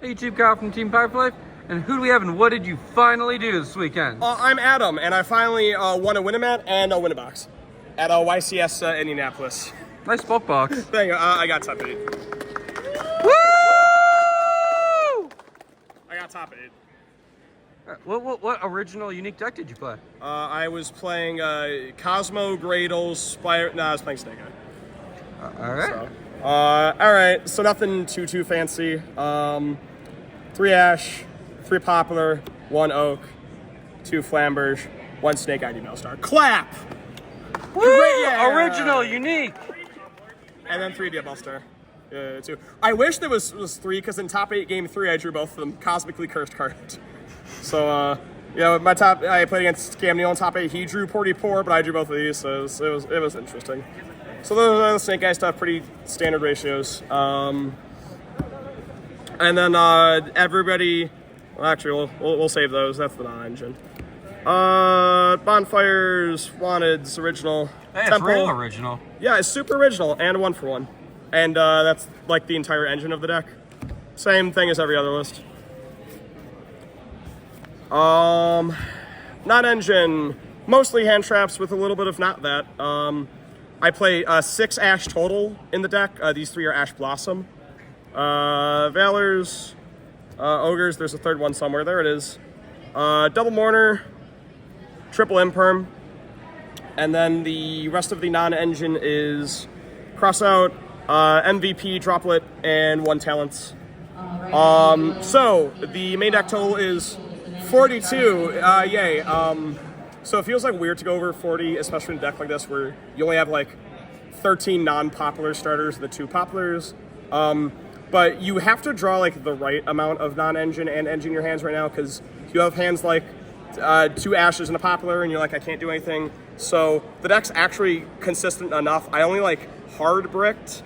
Hey, Chief Kyle from Team Firefly. And who do we have and what did you finally do this weekend? I'm Adam, and I finally won a Win-A-Mat and a Win-A-Box at YCS Indianapolis. Nice bulk box. Thank you. I got top 8. Woo! I got top 8. What original unique deck did you play? I was playing Cosmo, Gradle, Spire. No, I was playing Snake Eye. All right. So, all right. So nothing too fancy. 3 Ash, 3 Poplar, 1 Oak, 2 Flamberge, 1 Snake Eye Mailstar. Clap! Woo! Great, yeah. Original, unique. And then 3 Bellstar. 2. I wish there was 3, because in top 8 game 3, I drew both of them. Cosmically cursed card. So, my top, I played against Cam Neal in top 8. He drew pretty poor, but I drew both of these, so it was interesting. So those are the Snake Eye stuff, pretty standard ratios. And then everybody, well, actually, we'll save those. That's the non-engine. Bonfires, Wanted's original. Hey, it's Temple. real original. Yeah, it's super original and 1-for-1. And that's like the entire engine of the deck. Same thing as every other list. Non-engine, mostly hand traps with a little bit of not that. I play 6 Ash total in the deck. These 3 are Ash Blossom. Valors, Ogres, there's a third one somewhere. There it is. Double Mourner, triple Imperm. And then the rest of the non-engine is Crossout, MVP, Droplet, and 1 Talents. So the main deck total is 42. Yay. So it feels like weird to go over 40, especially in a deck like this where you only have like 13 non-popular starters, the 2 populars. But you have to draw like the right amount of non-engine and engine in your hands right now, because you have hands like 2 Ashes and a popular, and you're like, I can't do anything. So the deck's actually consistent enough. I only like hard bricked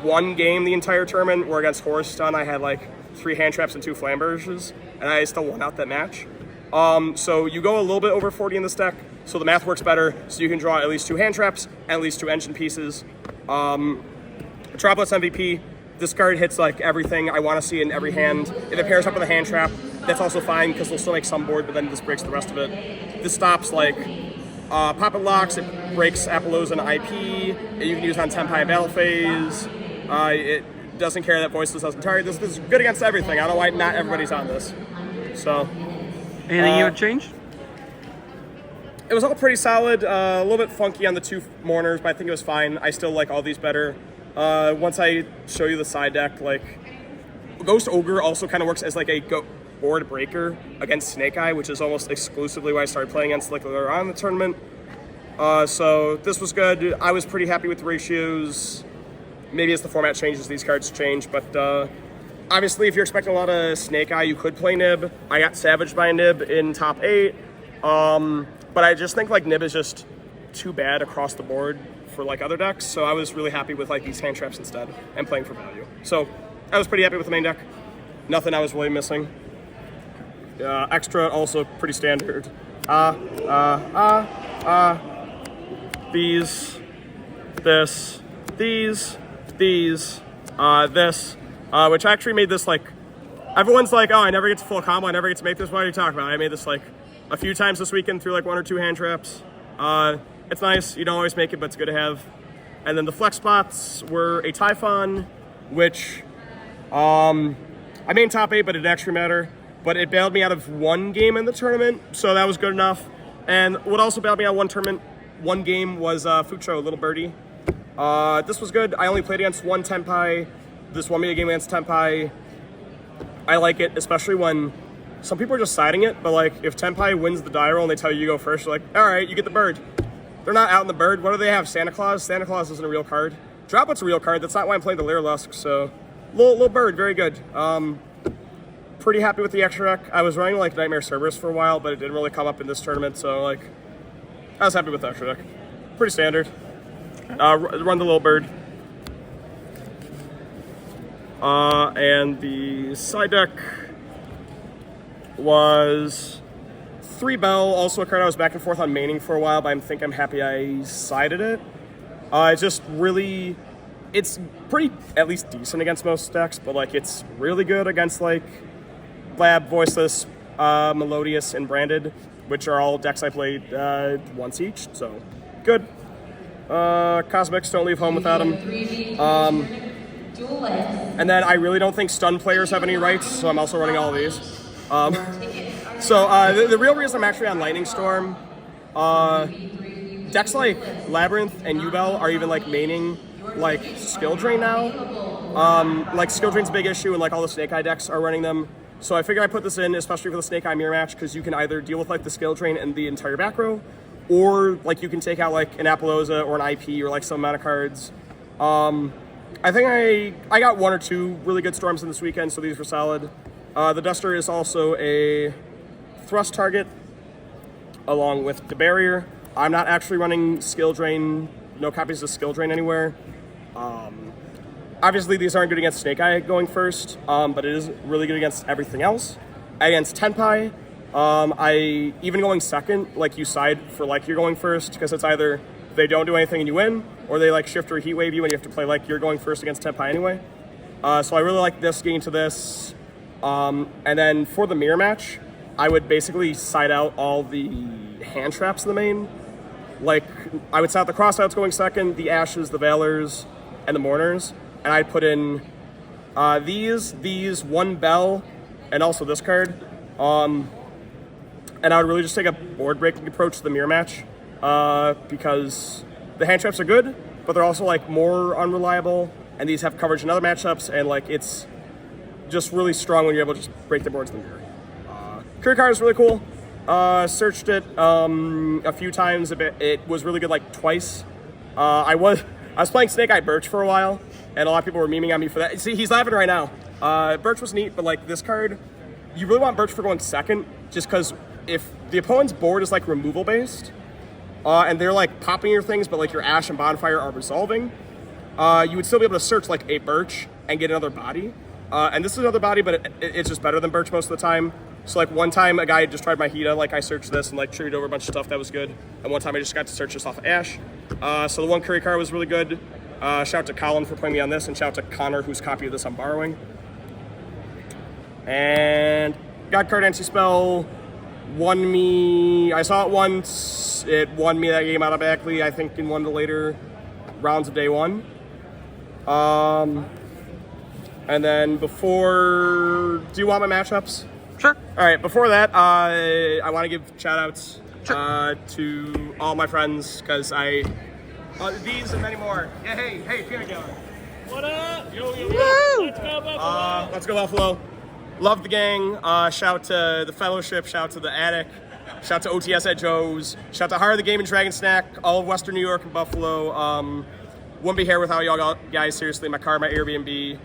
1 game the entire tournament, where against Horse Stun I had like 3 hand traps and 2 Flamberges, and I still won out that match. So you go a little bit over 40 in this deck, so the math works better, so you can draw at least 2 hand traps and at least 2 engine pieces. Droplet's MVP. This card hits like everything I want to see in every hand. If it pairs up with a hand trap, that's also fine, because they'll still make some board, but then this breaks the rest of it. This stops like Pop-It Locks, it breaks Apollo's and IP, you can use it on Tenpai Battle Phase. It doesn't care that Voiceless doesn't target. This is good against everything. I don't know why not everybody's on this. So, Anything you would change? it was all pretty solid. A little bit funky on the 2 Mourners, but I think it was fine. I still like all these better. Once I show you the side deck, like Ghost Ogre also kind of works as like a board breaker against Snake Eye, which is almost exclusively why I started playing against like later on in the tournament. So this was good. I was pretty happy with the ratios. Maybe as the format changes, these cards change, but obviously if you're expecting a lot of Snake Eye, you could play Nib. I got savaged by a Nib in top 8, but I just think like Nib is just too bad across the board for like other decks, so I was really happy with like these hand traps instead and playing for value. So I was pretty happy with the main deck. Nothing I was really missing. Extra also pretty standard. These, this, these, this, which actually made this like, everyone's like, oh, I never get to full combo, I never get to make this. What are you talking about? I made this like a few times this weekend through like 1 or 2 hand traps. It's nice, you don't always make it, but it's good to have. And then the flex spots were a Typhon, which I made in top 8, but it didn't actually matter. But it bailed me out of 1 game in the tournament, so that was good enough. And what also bailed me out of 1 game was Fucho, Little Birdie. This was good. I only played against 1 Tenpai. This won me a game against Tenpai. I like it, especially when some people are just siding it, but like if Tenpai wins the die roll and they tell you go first, you're like, all right, you get the bird. They're not out in the bird. What do they have? Santa Claus? Santa Claus isn't a real card. Droplet's a real card. That's not why I'm playing the Lyra Lusk, so little bird, very good. Pretty happy with the extra deck. I was running like Nightmare Cerberus for a while, but it didn't really come up in this tournament, so like I was happy with the extra deck. Pretty standard. Run the little bird. And the side deck was 3 Bell, also a card I was back and forth on maining for a while, but I'm happy I sided it. It's just really it's pretty at least decent against most decks, but like it's really good against like Lab, Voiceless, Melodious, and Branded, which are all decks I played once each, so good. Cosmics, don't leave home without them. And then I really don't think stun players have any rights, so I'm also running all of these. The real reason I'm actually on Lightning Storm, decks like Labyrinth and Ubel are even like maining like Skill Drain now. Like Skill Drain's a big issue, and like all the Snake Eye decks are running them. So I figured I put this in, especially for the Snake Eye Mirror match, because you can either deal with like the Skill Drain and the entire back row, or like you can take out like an Appaloosa or an IP or like some amount of cards. I think I got 1 or 2 really good storms in this weekend, so these were solid. The Duster is also a thrust target along with the barrier. I'm not actually running Skill Drain, no copies of Skill Drain anywhere. Obviously these aren't good against Snake Eye going first, but it is really good against everything else. Against Tenpai, even going second, like you side for like you're going first, because it's either they don't do anything and you win, or they like shift or heat wave you and you have to play like you're going first against Tenpai anyway. So I really like this getting to this. And then for the mirror match, I would basically side out all the hand traps in the main. Like I would side out the crossouts going second, the Ashes, the Valors, and the Mourners, and I'd put in these, 1 Bell, and also this card. And I would really just take a board breaking approach to the mirror match, because the hand traps are good, but they're also like more unreliable, and these have coverage in other matchups, and like it's just really strong when you're able to just break the boards in the mirror. Career card is really cool. Searched it a few times. It was really good like twice. I was playing Snake Eye Birch for a while, and a lot of people were memeing on me for that. See, he's laughing right now. Birch was neat, but like this card, you really want Birch for going second, just because if the opponent's board is like removal based, and they're like popping your things, but like your Ash and Bonfire are resolving, you would still be able to search like a Birch and get another body. And this is another body, but it's just better than Birch most of the time. So like one time a guy just tried my Hida, like I searched this and like triggered over a bunch of stuff that was good. And one time I just got to search this off of Ash. So the one curry card was really good. Shout out to Colin for playing me on this, and shout out to Connor whose copy of this I'm borrowing. And God card anti-spell won me. I saw it once. It won me that game automatically, I think, in one of the later rounds of day one. And then before, do you want my matchups? Sure. All right, before that, I want to give shout-outs to all my friends, because these and many more. Yeah, hey, Peanut Gallery. What up? Yo. Woo! Let's go, Buffalo. Let's go, Buffalo. Love the gang. Shout to the Fellowship, shout to the Attic, shout to OTS at Joe's, shout to Hire the Game and Dragon Snack, all of Western New York and Buffalo. Wouldn't be here without y'all guys, seriously. My car, my Airbnb.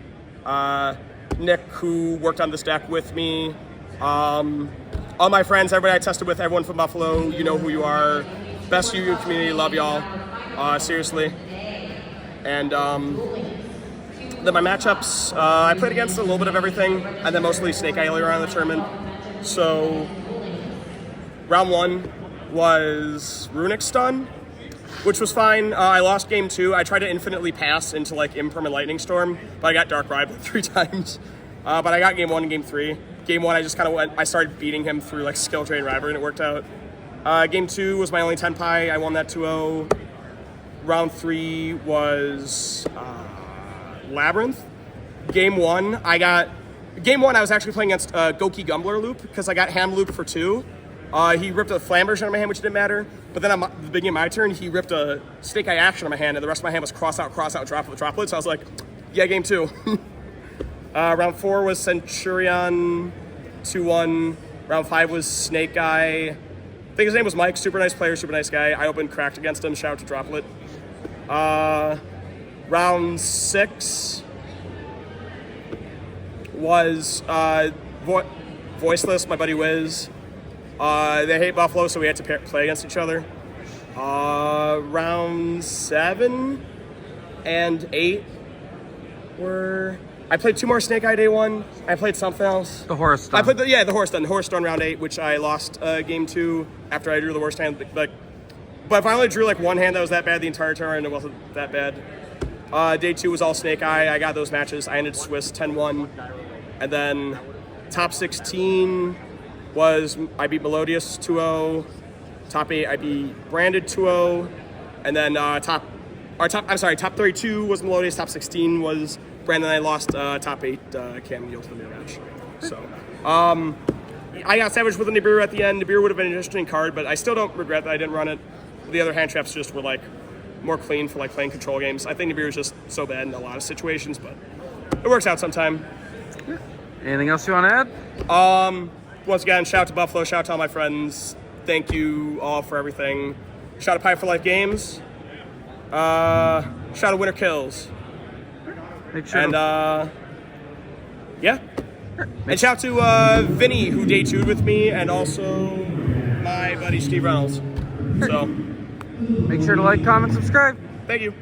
Nick, who worked on this deck with me. All my friends, everybody I tested with, everyone from Buffalo, you know who you are. Best UU community, love y'all. Seriously. And then my matchups, I played against a little bit of everything, and then mostly Snake Eye earlier on in the tournament. So round 1 was Runic Stun, which was fine. I lost game 2. I tried to infinitely pass into like Impermanent Lightning Storm, but I got Dark Ride like 3 times. But I got game 1 and game 3. Game 1, I just kind of I started beating him through like Skill Drain Rivalry, and it worked out. Game 2 was my only Tenpai. I won that 2-0. Round 3 was Labyrinth. Game 1, I was actually playing against Goki Gumbler Loop, because I got Ham Loop for 2. He ripped a Flam version of my hand, which didn't matter. But then at the beginning of my turn, he ripped a Snake Eye Action on my hand, and the rest of my hand was cross out, droplet. So I was like, yeah, game 2. Round 4 was Centurion 2-1. Round 5 was Snake Eye. I think his name was Mike. Super nice player, super nice guy. I opened cracked against him. Shout out to Droplet. Round 6 was Voiceless, my buddy Wiz. They hate Buffalo, so we had to play against each other. Round 7 and 8 were... I played 2 more Snake Eye day 1. I played something else. The Horse Stun. I played the Horse Stun. The Horse Stun round 8, which I lost game 2 after I drew the worst hand. But I finally drew like one hand that was that bad the entire turn, and it wasn't that bad. Day 2 was all Snake Eye. I got those matches. I ended Swiss 10-1. And then top 16 was I beat Melodious 2-0. Top 8 I beat Branded 2-0. And then top 32 was Melodious. Top 16 was Brandon. I lost top 8 Cam Neal to the match. So I got savaged with a Nibiru at the end. Nibiru would have been an interesting card, but I still don't regret that I didn't run it. The other hand traps just were like more clean for like playing control games. I think Nibiru is just so bad in a lot of situations, but it works out sometime. Anything else you want to add? Once again, shout out to Buffalo, shout out to all my friends. Thank you all for everything. Shout out to Pie for Life Games. Shout out to Winter Kills. Make sure. And yeah. And shout out to Vinny, who day 2'd with me, and also my buddy Steve Reynolds. So make sure to like, comment, subscribe. thank you.